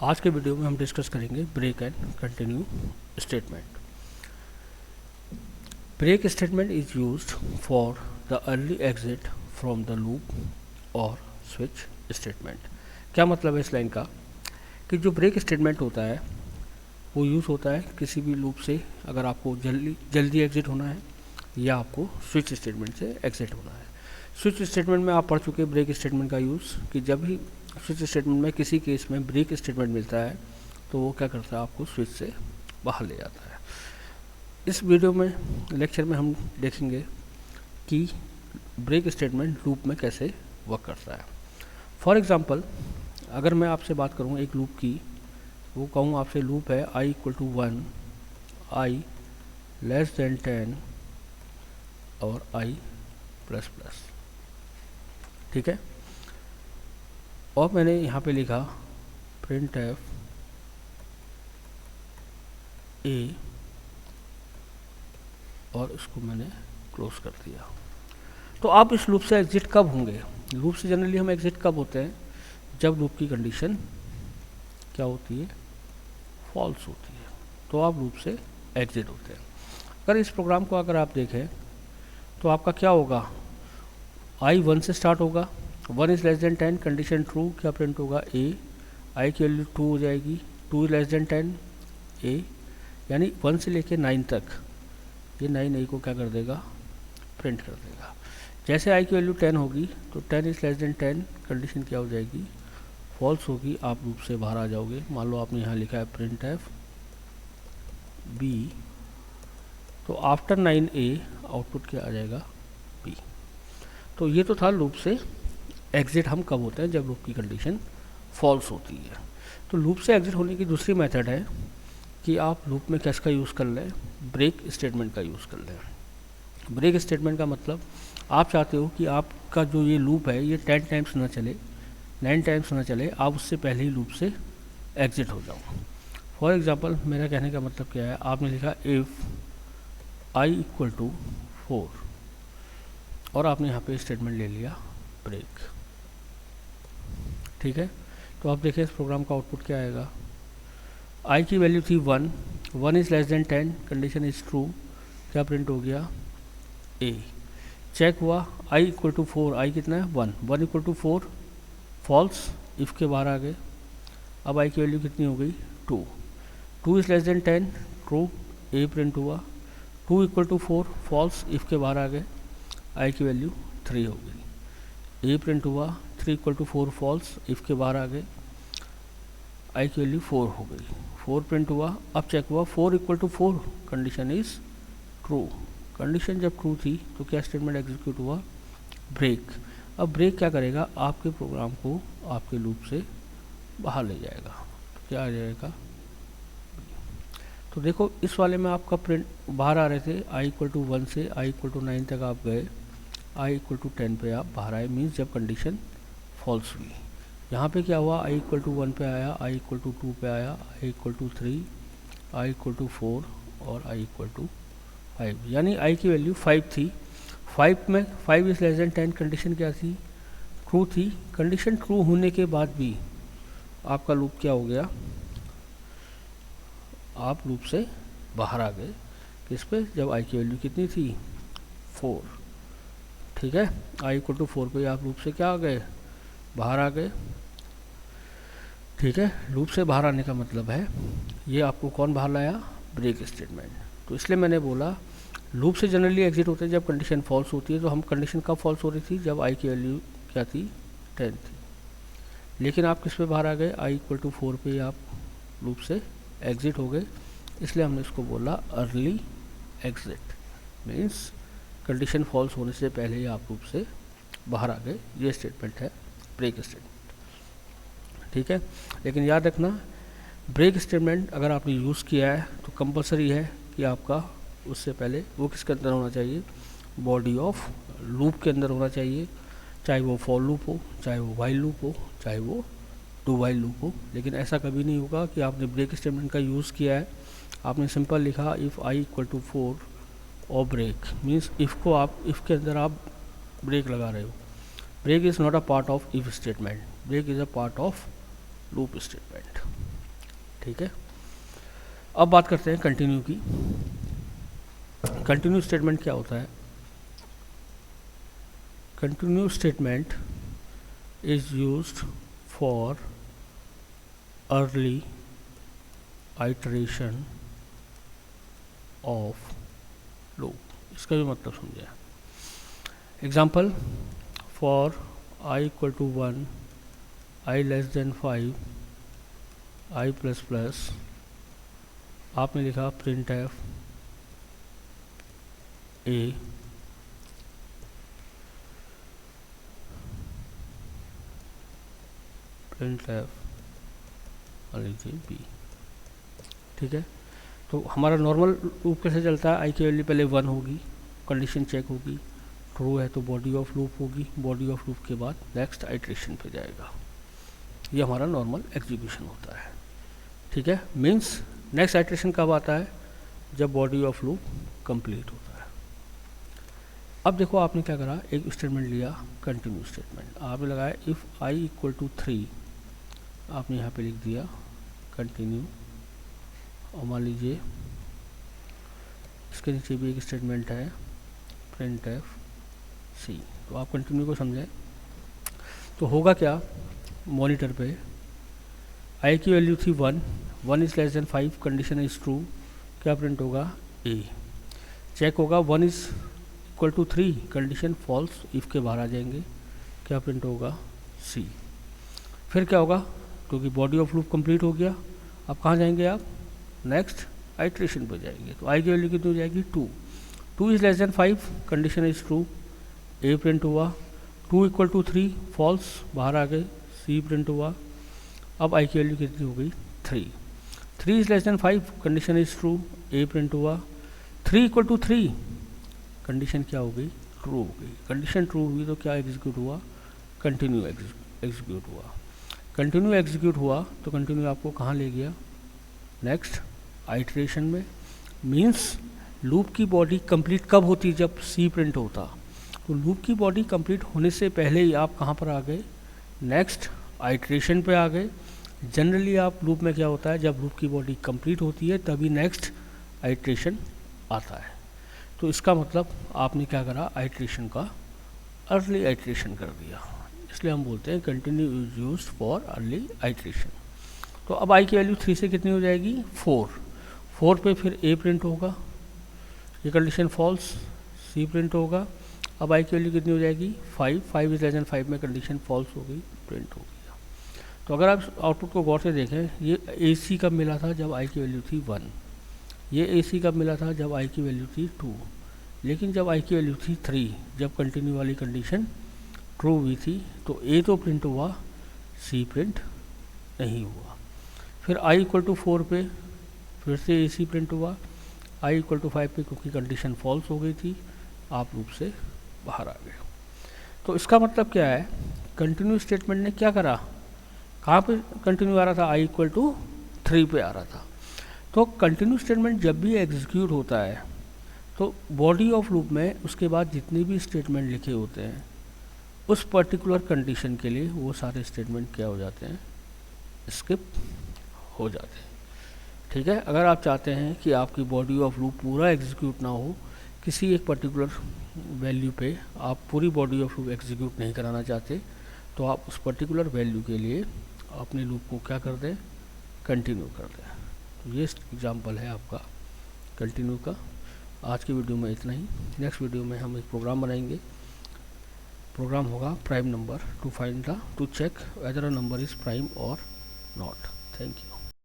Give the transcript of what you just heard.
आज के वीडियो में हम डिस्कस करेंगे break and continue statement. Break statement is used for the early exit from the loop और स्विच स्टेटमेंट। क्या मतलब है इस लाइन का कि जो ब्रेक स्टेटमेंट होता है वो यूज़ होता है किसी भी लूप से अगर आपको जल्दी एग्जिट होना है या आपको स्विच स्टेटमेंट से एग्जिट होना है। स्विच स्टेटमेंट में आप पढ़ चुके हैं ब्रेक स्टेटमेंट का यूज़ कि जब भी स्विच स्टेटमेंट में किसी केस में ब्रेक स्टेटमेंट मिलता है तो वो क्या करता है, आपको स्विच से बाहर ले जाता है। इस वीडियो में लेक्चर में हम देखेंगे कि ब्रेक स्टेटमेंट लूप में कैसे वर्क करता है। फॉर एग्ज़ाम्पल अगर मैं आपसे बात करूँ एक लूप की, वो कहूँ आपसे लूप है i = 1, i <10 और i++, ठीक है। और मैंने यहाँ पे लिखा printf a और इसको मैंने क्लोज कर दिया। तो आप इस लूप से एग्जिट कब होंगे? लूप से जनरली हम एग्जिट कब होते हैं? जब लूप की कंडीशन क्या होती है, फॉल्स होती है, तो आप लूप से एग्जिट होते हैं। अगर इस प्रोग्राम को अगर आप देखें तो आपका क्या होगा, i 1 से स्टार्ट होगा, 1 = 10, कंडीशन ट्रू, क्या प्रिंट होगा a, i की वैल्यू 2 हो जाएगी, 2 = 10 a, यानी 1 से लेके 9 तक ये 9 a को क्या कर देगा, प्रिंट कर देगा। जैसे i की वैल्यू 10 होगी तो 10 = 10, कंडीशन क्या हो जाएगी, फॉल्स होगी, आप लूप से बाहर आ जाओगे। मान लो आपने यहाँ लिखा है printf b, तो आफ्टर 9a आउटपुट क्या आ जाएगा, b। तो ये तो था लूप से एग्जिट हम कब होते हैं, जब लूप की कंडीशन फॉल्स होती है। तो लूप से एग्जिट होने की दूसरी मेथड है कि आप लूप में किसका यूज़ कर लें, ब्रेक स्टेटमेंट का यूज़ कर लें। ब्रेक स्टेटमेंट का मतलब आप चाहते हो कि आपका जो ये लूप है ये 10 टाइम्स ना चले, 9 टाइम्स ना चले, आप उससे पहले ही लूप से एग्जिट हो जाओ। फॉर एग्ज़ाम्पल मेरा कहने का मतलब क्या है, आपने लिखा इफ़ i = 4 और आपने यहाँ पे स्टेटमेंट ले लिया ब्रेक, ठीक है। तो आप देखिए इस प्रोग्राम का आउटपुट क्या आएगा, i की वैल्यू थी 1, 1 = 10, कंडीशन इज़ ट्रू, क्या प्रिंट हो गया, a। चेक हुआ i = 4, i कितना है 1, 1 = 4, फॉल्स, इफ़ के बाहर आ गए। अब i की वैल्यू कितनी हो गई, 2, 2 = 10, ट्रू, a प्रिंट हुआ, 2 = 4, फॉल्स, इफ़ के बाहर आ गए, i की वैल्यू 3 हो गई, a प्रिंट हुआ, 3 = 4, फॉल्स, इफ़ के बाहर आ गए, i की वैल्यू 4 हो गई, 4 प्रिंट हुआ। अब चेक हुआ 4 = 4, कंडीशन इज़ ट्रू, कंडीशन जब ट्रू थी तो क्या स्टेटमेंट एग्जीक्यूट हुआ, ब्रेक। अब ब्रेक क्या करेगा, आपके प्रोग्राम को आपके लूप से बाहर ले जाएगा, तो क्या आ जाएगा, तो देखो इस वाले में आपका प्रिंट बाहर आ रहे थे, i = 1 से i = 9 तक आप गए, i = 10 पे आप बाहर आए, मीन्स जब कंडीशन फॉल्स हुई। यहाँ पे क्या हुआ, i = 1 पे आया, i = 2 पे आया, i = 3, i = 4 और i = 5, यानी i की वैल्यू 5 थी। 5 में 5 = 10, कंडीशन क्या थी, ट्रू थी। कंडीशन ट्रू होने के बाद भी आपका लूप क्या हो गया, आप लूप से बाहर आ गए, किस पे, जब i की वैल्यू कितनी थी, 4, ठीक है। i = 4 पे आप लूप से क्या आ गए, बाहर आ गए, ठीक है। लूप से बाहर आने का मतलब है ये आपको कौन बाहर लाया, ब्रेक स्टेटमेंट। तो इसलिए मैंने बोला लूप से जनरली एग्जिट होते हैं जब कंडीशन फॉल्स होती है। तो हम कंडीशन कब फॉल्स हो रही थी, जब i की वैल्यू क्या थी, 10 थी। लेकिन आप किस पे बाहर आ गए, i = 4 पे आप लूप से एग्जिट हो गए, इसलिए हमने इसको बोला early exit, means condition false होने से पहले ही आप लूप से बाहर आ गए। ये स्टेटमेंट है ब्रेक स्टेटमेंट, ठीक है। लेकिन याद रखना ब्रेक स्टेटमेंट अगर आपने यूज़ किया है तो कंपलसरी है कि आपका उससे पहले वो किसके अंदर होना चाहिए, बॉडी ऑफ लूप के अंदर होना चाहिए, चाहे वो फॉर लूप हो, चाहे वो वाइल लूप हो, चाहे वो डू वाइल लूप हो। लेकिन ऐसा कभी नहीं होगा कि आपने ब्रेक स्टेटमेंट का यूज़ किया है, आपने सिंपल लिखा इफ़ i = 4 और ब्रेक, मीन्स इफ़ को आप इफ़ के अंदर आप ब्रेक लगा रहे हो। Break is not a part of if statement, break is a part of loop statement. ठीक है, अब बात करते हैं कंटिन्यू की। कंटिन्यू स्टेटमेंट क्या होता है? Continue statement is used for early iteration of loop. इसका भी मतलब समझे। Example, for I equal to 1, I less than 5, I plus plus, आपने लिखा print F A print F मान लीजिए बी। ठीक है, तो हमारा नॉर्मल लूप कैसे चलता है? आई की वैल्यू पहले 1 होगी, कंडीशन चेक होगी, ट्रू है तो बॉडी ऑफ लूप होगी, बॉडी ऑफ लूप के बाद नेक्स्ट आइट्रेशन पे जाएगा। ये हमारा नॉर्मल एग्जीक्यूशन होता है। ठीक है, मीन्स नेक्स्ट आइट्रेशन कब आता है? जब बॉडी ऑफ लूप कंप्लीट होता है। अब देखो आपने क्या करा, एक स्टेटमेंट लिया कंटिन्यू स्टेटमेंट, आपने लगाया इफ़ आई इक्वल टू 3, आपने यहाँ पे लिख दिया कंटिन्यू, और मान लीजिए इसके नीचे भी एक स्टेटमेंट है प्रिंट एफ सी। तो आप कंटिन्यू को समझें तो होगा क्या, मॉनिटर पे आई की वैल्यू थी 1, 1 is less than 5, condition is true, क्या प्रिंट होगा? ए। चेक होगा 1 is equal to 3, condition false, if के बाहर आ जाएंगे, क्या प्रिंट होगा? सी। फिर क्या होगा, क्योंकि बॉडी ऑफ लूप कंप्लीट हो गया, अब कहाँ जाएंगे आप? नेक्स्ट आइट्रेशन पर जाएंगे। तो आई की वैल्यू कितनी हो जाएगी? 2, 2 is less than 5, condition is true, A print हुआ, 2 इक्वल टू 3 फॉल्स, बाहर आ गए, सी प्रिंट हुआ। अब आई की वैल्यू कितनी हो गई? 3, 3 is less than 5, condition is true, A print हुआ, 3 इक्वल टू 3, कंडीशन क्या हो गई? ट्रू हो गई। कंडीशन ट्रू हुई तो क्या एग्जीक्यूट हुआ? कंटिन्यू एग्जीक्यूट हुआ। कंटिन्यू एग्जीक्यूट हुआ तो कंटिन्यू आपको कहाँ ले गया? नेक्स्ट आइट्रेशन में। मीन्स लूप की बॉडी कंप्लीट कब होती? जब सी प्रिंट होता। तो लूप की बॉडी कंप्लीट होने से पहले ही आप कहाँ पर आ गए? नेक्स्ट आइट्रेशन पे आ गए। जनरली आप लूप में क्या होता है, जब लूप की बॉडी कंप्लीट होती है तभी नेक्स्ट आइट्रेशन आता है। तो इसका मतलब आपने क्या करा, आइट्रेशन का अर्ली आइट्रेशन कर दिया, इसलिए हम बोलते हैं continue is used for early iteration. तो अब आई की वैल्यू 3 से कितनी हो जाएगी? 4, 4 पे फिर ए प्रिंट होगा, ये कंडीशन फॉल्स, सी प्रिंट होगा। अब आई की वैल्यू कितनी हो जाएगी? 5, 5 इज लेस देन 5 में कंडीशन फॉल्स हो गई, प्रिंट हो गया। तो अगर आप आउटपुट को गौर से देखें, ये ए सी कब मिला था? जब आई की वैल्यू थी 1। ये ए सी कब मिला था? जब आई की वैल्यू थी 2। लेकिन जब आई की वैल्यू थी 3, जब कंटिन्यू वाली कंडीशन ट्रू हुई थी, तो ए तो प्रिंट हुआ, सी प्रिंट नहीं हुआ। फिर आई इक्वल टू 4 पे फिर से ए सी प्रिंट हुआ, आई इक्वल टू 5 पे क्योंकि कंडीशन फॉल्स हो गई थी, आप लूप से बाहर आ गए। तो इसका मतलब क्या है, कंटिन्यू स्टेटमेंट ने क्या करा, कहाँ पे कंटिन्यू आ रहा था? आई इक्वल टू 3 पे आ रहा था। तो कंटिन्यू स्टेटमेंट जब भी एग्जीक्यूट होता है तो बॉडी ऑफ लूप में उसके बाद जितने भी स्टेटमेंट लिखे होते हैं उस पर्टिकुलर कंडीशन के लिए वो सारे स्टेटमेंट क्या हो जाते हैं? स्किप हो जाते हैं। ठीक है, अगर आप चाहते हैं कि आपकी बॉडी ऑफ लूप पूरा एग्जीक्यूट ना हो, किसी एक पर्टिकुलर वैल्यू पे आप पूरी बॉडी ऑफ लूप एग्जीक्यूट नहीं कराना चाहते, तो आप उस पर्टिकुलर वैल्यू के लिए अपने लूप को क्या कर दें? कंटिन्यू कर दें। तो ये एग्जांपल है आपका कंटिन्यू का। आज की वीडियो में इतना ही। नेक्स्ट वीडियो में हम एक प्रोग्राम बनाएंगे। प्रोग्राम होगा prime number to check whether a number is prime और नॉट। Thank you.